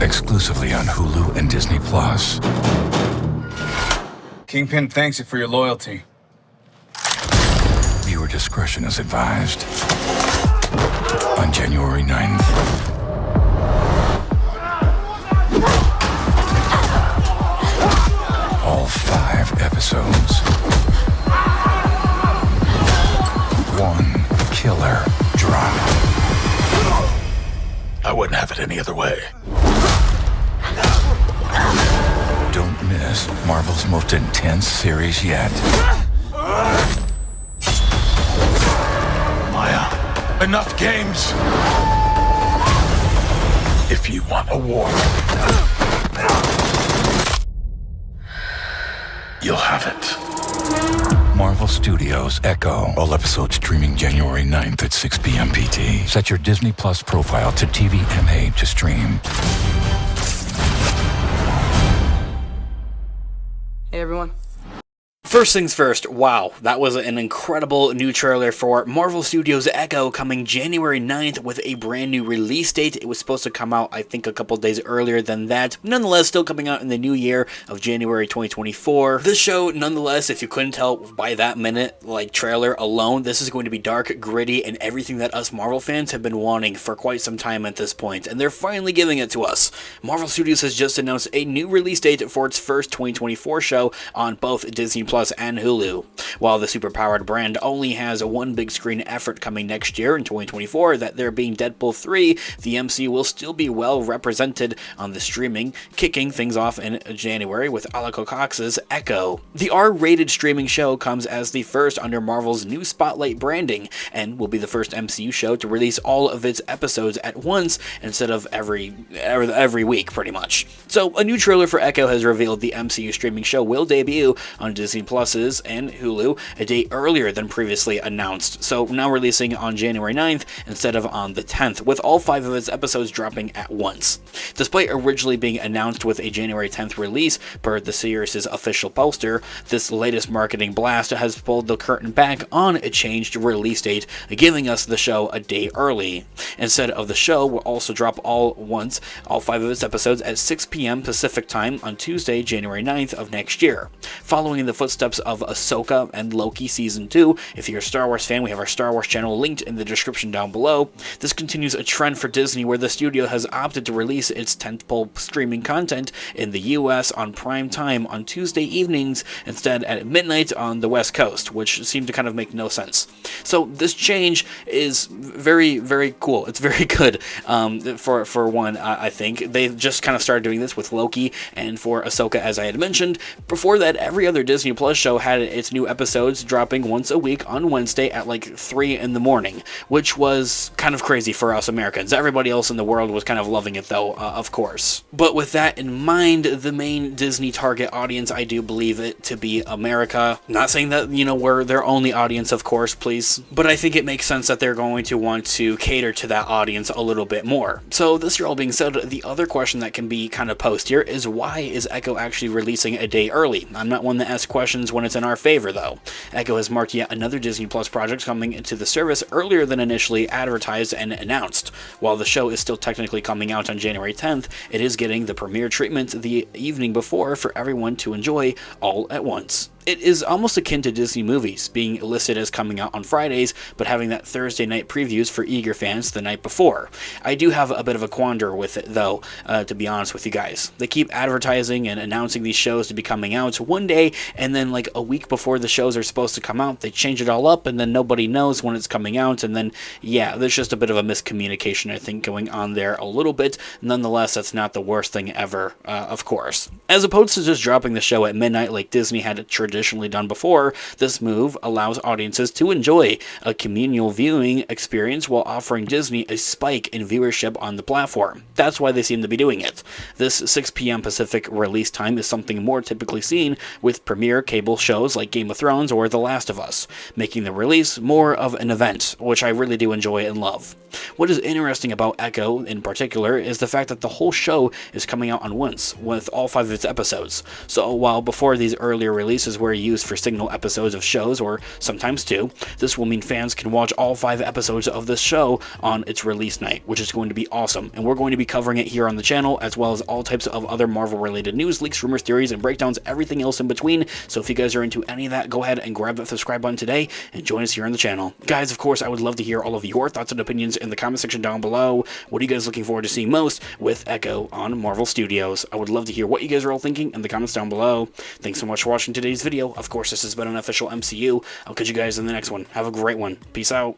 exclusively on Hulu and Disney+. Kingpin thanks you for your loyalty. Viewer discretion is advised. On January 9th. All 5 episodes. One killer drop. I wouldn't have it any other way. Don't miss Marvel's most intense series yet. Maya, enough games. If you want a war, you'll have it. Marvel Studios Echo. All episodes streaming January 9th at 6 p.m. PT. Set your Disney Plus profile to TVMA to stream. Hey everyone. First things first, wow, that was an incredible new trailer for Marvel Studios Echo coming January 9th with a brand new release date. It was supposed to come out, I think, a couple days earlier than that. Nonetheless, still coming out in the new year of January 2024. This show, nonetheless, if you couldn't tell by that trailer alone, this is going to be dark, gritty, and everything that us Marvel fans have been wanting for quite some time at this point, and they're finally giving it to us. Marvel Studios has just announced a new release date for its first 2024 show on both Disney Plus and Hulu. While the superpowered brand only has one big screen effort coming next year in 2024, that there being Deadpool 3, the MCU will still be well represented on the streaming, kicking things off in January with Alec Cox's Echo. The R-rated streaming show comes as the first under Marvel's new Spotlight branding, and will be the first MCU show to release all of its episodes at once instead of every week, pretty much. So, a new trailer for Echo has revealed the MCU streaming show will debut on Disney Pluses and Hulu a day earlier than previously announced, so now releasing on January 9th instead of on the 10th, with all 5 of its episodes dropping at once. Despite originally being announced with a January 10th release per the series' official poster, this latest marketing blast has pulled the curtain back on a changed release date, giving us the show a day early. Instead of the show will also drop all 5 of its episodes at 6 p.m. Pacific time on Tuesday, January 9th of next year. Following in the footsteps of Ahsoka and Loki Season 2, if you're a Star Wars fan, we have our Star Wars channel linked in the description down below. This continues a trend for Disney where the studio has opted to release its tentpole streaming content in the US on prime time on Tuesday evenings instead at midnight on the West Coast, which seemed to kind of make no sense. So this change is very, very cool. It's very good for one, I think. They just kind of started doing this with Loki, and for Ahsoka, as I had mentioned. Before that, every other Disney Plus show had its new episodes dropping once a week on Wednesday at like 3 in the morning, which was kind of crazy for us Americans. Everybody else in the world was kind of loving it though, of course. But with that in mind, the main Disney target audience, I do believe it to be America. Not saying that, we're their only audience, of course, please, but I think it makes sense that they're going to want to cater to that audience a little bit more. So this all being said, the other question that can be kind of posed here is, why is Echo actually releasing a day early? I'm not one to ask questions when it's in our favor, though. Echo has marked yet another Disney Plus project coming into the service earlier than initially advertised and announced. While the show is still technically coming out on January 10th, it is getting the premiere treatment the evening before for everyone to enjoy all at once. It is almost akin to Disney movies, being listed as coming out on Fridays, but having that Thursday night previews for eager fans the night before. I do have a bit of a quandary with it, though, to be honest with you guys. They keep advertising and announcing these shows to be coming out one day, and then like a week before the shows are supposed to come out, they change it all up, and then nobody knows when it's coming out, and then, yeah, there's just a bit of a miscommunication, I think, going on there a little bit. Nonetheless, that's not the worst thing ever, of course. As opposed to just dropping the show at midnight like Disney had traditionally done before, this move allows audiences to enjoy a communal viewing experience while offering Disney a spike in viewership on the platform. That's why they seem to be doing it. This 6 p.m. Pacific release time is something more typically seen with premiere cable shows like Game of Thrones or The Last of Us, making the release more of an event, which I really do enjoy and love. What is interesting about Echo in particular is the fact that the whole show is coming out on once, with all 5 of its episodes. So while before these earlier releases were used for single episodes of shows, or sometimes 2, this will mean fans can watch all 5 episodes of this show on its release night, which is going to be awesome. And we're going to be covering it here on the channel, as well as all types of other Marvel related news, leaks, rumors, theories, and breakdowns, everything else in between. So if you guys are into any of that, go ahead and grab that subscribe button today and join us here on the channel. Guys, of course, I would love to hear all of your thoughts and opinions in the comment section down below. What are you guys looking forward to seeing most with Echo on Marvel Studios? I would love to hear what you guys are all thinking in the comments down below. Thanks so much for watching today's video. Of course, this has been Unofficial MCU. I'll catch you guys in the next one. Have a great one. Peace out.